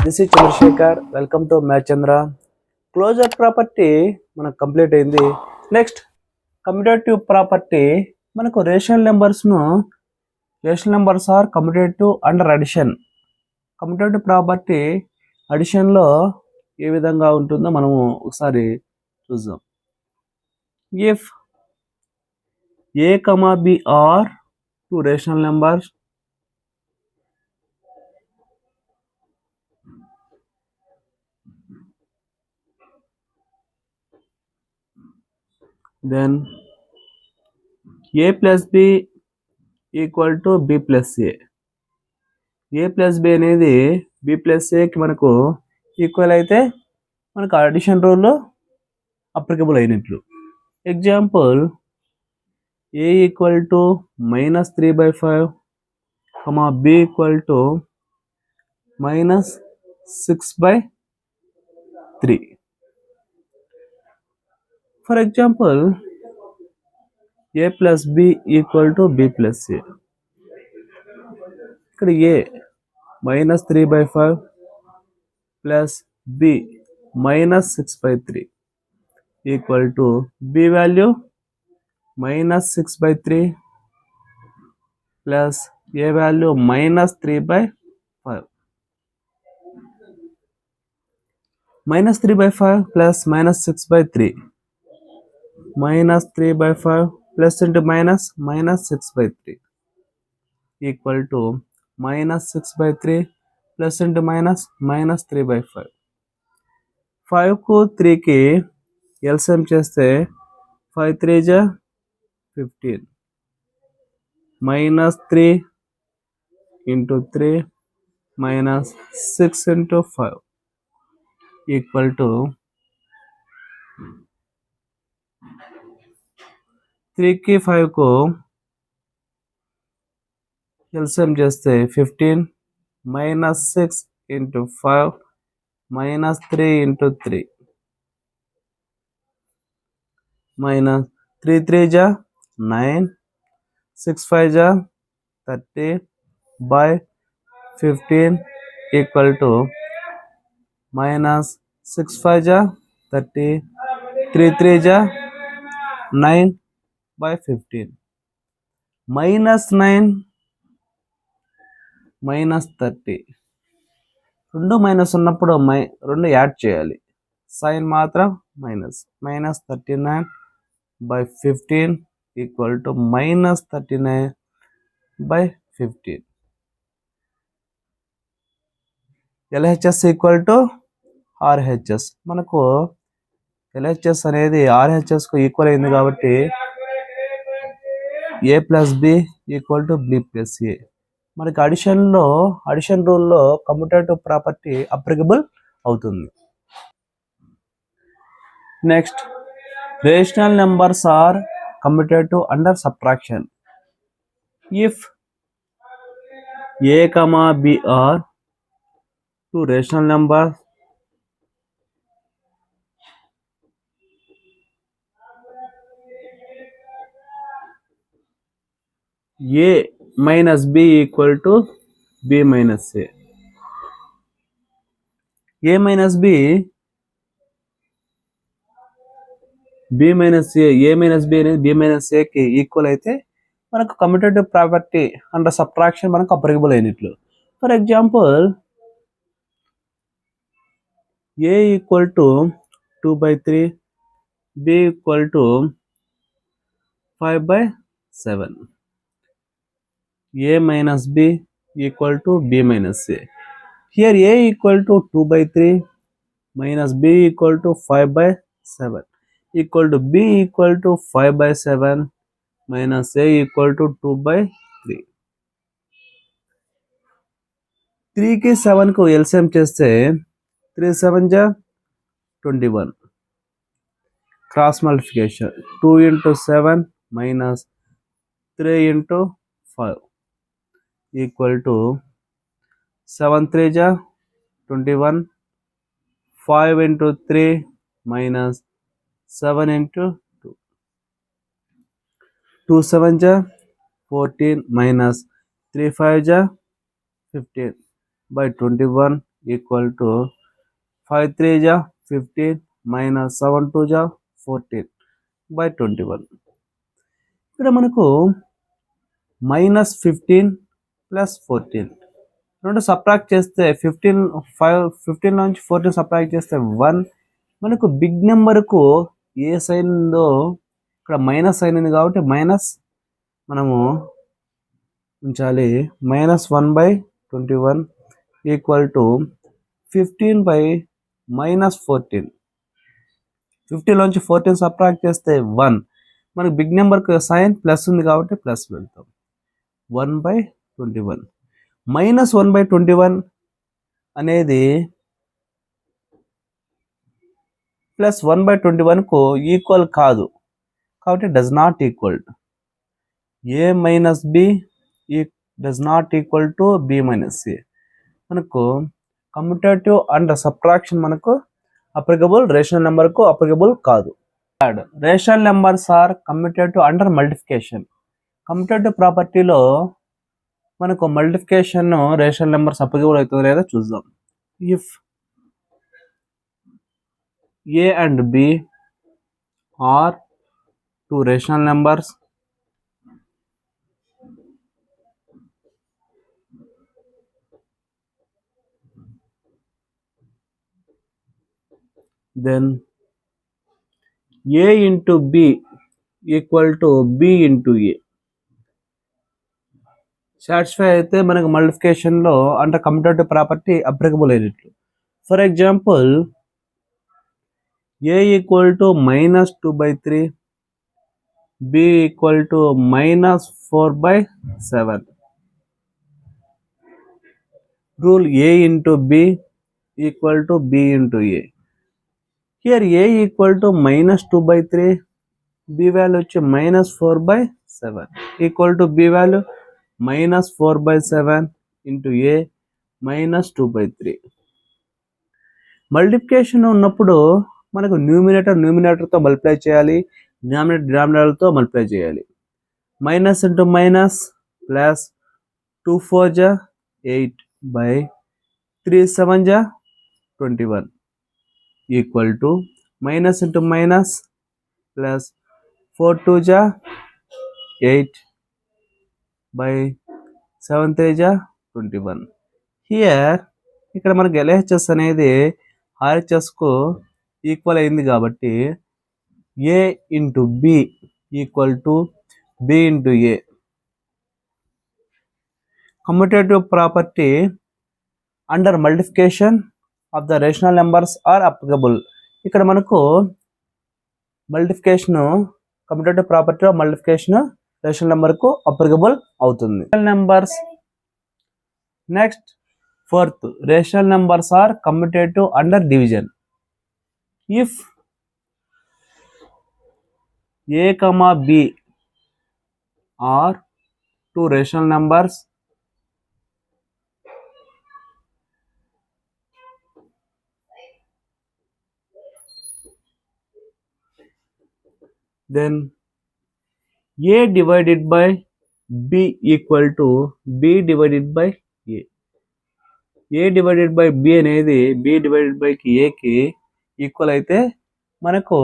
This is Chandrashekar. Welcome to మ్యాచంద్ర. Closure property మనకు complete అయింది. Next commutative property. మనకు rational numbers are commutative under addition. Commutative property అడిషన్లో ఏ విధంగా ఉంటుందో మనము ఒకసారి చూద్దాం. If A comma B are two rational numbers, then a plus b equal to b plus A. A plus B అనేది B plus ఏకి మనకు ఈక్వల్ అయితే మనకు అడిషన్ రూల్లో అప్లికబుల్ అయినట్లు. Example A equal to -3/5 B equal to -6/3. For example A plus B equal to B plus A. ఇక్కడ A -3/5 plus B -6/3 equal to B value -6/3 plus A value -3/5. -3/5 plus -6/3 -3/5 plus into -6/3 equal to -6/3 plus into -3/5. 5కు 3కి LCM చేస్తే 5 3 జా 15 -3 into 3 -6 into 5 equal to 3కి 5కు LCM చేస్తే 15 -6 into 5 -3 into 3 -3 3 జా 9 6 5 జా 30 by 15 equal to -6 5 జా 30 3 3 జా 9 by 15 -9 -30. రెండు మైనస్ ఉన్నప్పుడు రెండు యాడ్ చేయాలి. సైన్ మాత్రం -39 by 15 equal to -39 by 15. LHS equal to RHS. మనకు ఎల్హెచ్ఎస్ అనేది ఆర్హెచ్ఎస్కు ఈక్వల్ అయింది కాబట్టి A plus B equal to B plus A. మనకి అడిషన్ రూల్లో కమ్యూటేటివ్ ప్రాపర్టీ అప్లికబుల్ అవుతుంది. Next rational numbers are commutative under subtraction. If A comma B are two rational numbers, a minus b equal to b minus a. a minus b minus a minus b అనేది b minus a కి equal అయితే మనకు commutative property under subtraction మనకు applicable అయినట్లు. For example a equal to 2/3 b equal to 5/7. a minus b equal to b minus a. Here a equal to 2/3 minus b equal to 5/7 equal to b equal to 5/7 minus a equal to 2/3. 3కి 7కు LCM చేస్తే 3 7 జా 21. Cross multiplication 2 into 7 minus 3 into 5 equal to 7 3 జా 21. 5 into 3 minus 7 into 2. 2 7 జా 14 minus 3 5 జా 15 by 21 equal to 5 3 జా 15 minus 7 2 జా 14/21. ఇక్కడ మనకు -15 ప్లస్ 14 రెండు సబ్ట్రాక్ట్ చేస్తే 15 నుంచి 14 సబ్ట్రాక్ట్ చేస్తే 1. మనకు బిగ్ నెంబర్కు ఏ సైన్ ఉందో ఇక్కడ మైనస్ సైన్ ఉంది కాబట్టి మైనస్ మనము ఉంచాలి. -1/21 ఈక్వల్ టు 15/-14. 15 నుంచి 14 సబ్ట్రాక్ట్ చేస్తే 1. మనకు బిగ్ నెంబర్కి సైన్ ప్లస్ ఉంది కాబట్టి ప్లస్ వెళ్తాం. 1/21 -1/21 అనేది ప్లస్ 1/21కు ఈక్వల్ కాదు కాబట్టి does not equal. A minus b does not equal to b minus c. మనకు కమ్యూటేటివ్ అండ్ సబ్ట్రాక్షన్ మనకు అప్లికబుల్, రేషనల్ నెంబర్కు అప్లికబుల్ కాదు. Rational numbers are commutative under multiplication. Commutative ప్రాపర్టీలో మనకు మల్టిప్లికేషన్ రేషనల్ నెంబర్స్ అప్లికబుల్ అవుతుందో లేదో చూద్దాం. If a and b are two rational numbers, then a into b equal to b into a. Satisfy అయితే మనకు మల్టిప్లికేషన్లో అంటే కమ్యూటేటివ్ ప్రాపర్టీ అప్లికబుల్ అయినట్లు. For example a equal to -2/3, b equal to -4/7. Rule a into b equal to b into a. Here a equal to -2/3, b value వచ్చి -4/7 equal to b value -4/7 into a -2/3. Multiplication ఉన్నప్పుడు మనకు న్యూమినేటర్తో multiply చేయాలి, డినామినేటర్తో multiply చేయాలి. Minus into minus plus 2 4 జా 8/3 7 జా 21 equal to minus into minus plus 4 2 జా 8/7 3 జా 21. Here ఇక్కడ మనకి ఎల్హెచ్ఎస్ అనేది ఆర్హెచ్ఎస్కు ఈక్వల్ అయింది కాబట్టి a into b equal to b into a. Commutative property under multiplication of the rational numbers are applicable. ఇక్కడ మనకు మల్టిప్లికేషన్ కమ్యూటేటివ్ ప్రాపర్టీలో మల్టిప్లికేషన్ రేషనల్ నెంబర్కు అప్లికబుల్ అవుతుంది. Numbers next fourth, rational numbers are commutative under division. If a, b are two rational numbers, then a divided by b equal to b divided by a. a divided by b అనేది b divided by a కి equal అయితే మనకు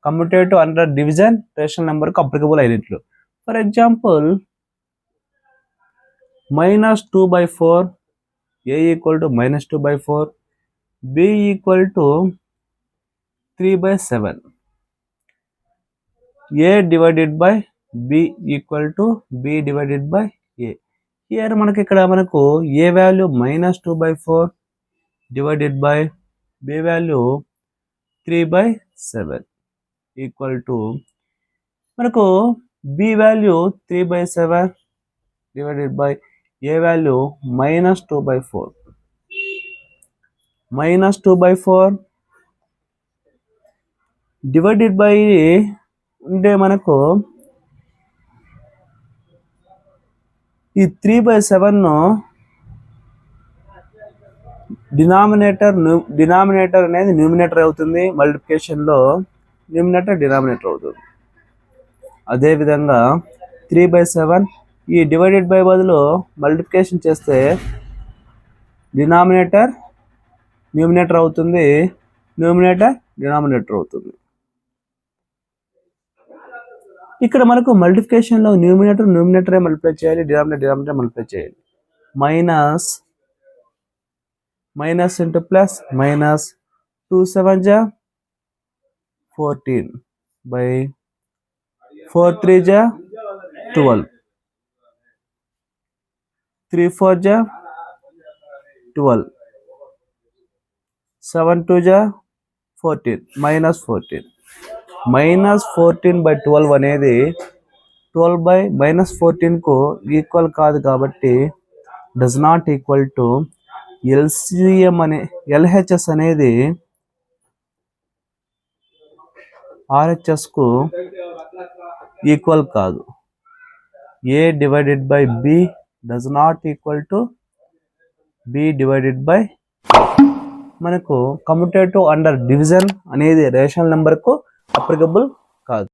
commutative under division rational నెంబర్కు applicable అయినట్లు. For example -2/4, a equal to -2/4, b equal to 3/7. a divided by b equal to b divided by a. Here మనకి ఇక్కడ మనకు a value -2/4 divided by b value 3/7 equal to మనకు b value 3/7 divided by a value -2/4. -2/4 divided by అంటే మనకు ఈ 3/7 denominator అనేది numerator అవుతుంది, మల్టిప్లికేషన్లో numerator denominator అవుతుంది. అదేవిధంగా 3/7 ఈ డివైడెడ్ బై బదులు మల్టిప్లికేషన్ చేస్తే డినామినేటర్ న్యూమినేటర్ అవుతుంది, న్యూమినేటర్ డినామినేటర్ అవుతుంది. ఇక్కడ మనకు మల్టిప్లికేషన్లో న్యూమినేటరే మల్టిప్లై చేయాలి, డినామినేటర్ మల్టిప్లై చేయాలి. మైనస్ ఇంటూ ప్లస్, మైనస్ 2 7 జా 14 బై 4 3 జా 12, 3 4 జా 12, 7 2 జా 14, మైనస్ 14. మైనస్ 14/12 అనేది 12 బై మైనస్ 14కు ఈక్వల్ కాదు కాబట్టి does not equal to LCM అనే ఎల్హెచ్ఎస్ అనేది ఆర్హెచ్ఎస్కు ఈక్వల్ కాదు. A divided by b does not equal to b divided by మనకు కమ్యూటేటివ్ అండర్ డివిజన్ అనేది రేషనల్ నెంబర్కు అప్లికబుల్ కాదు.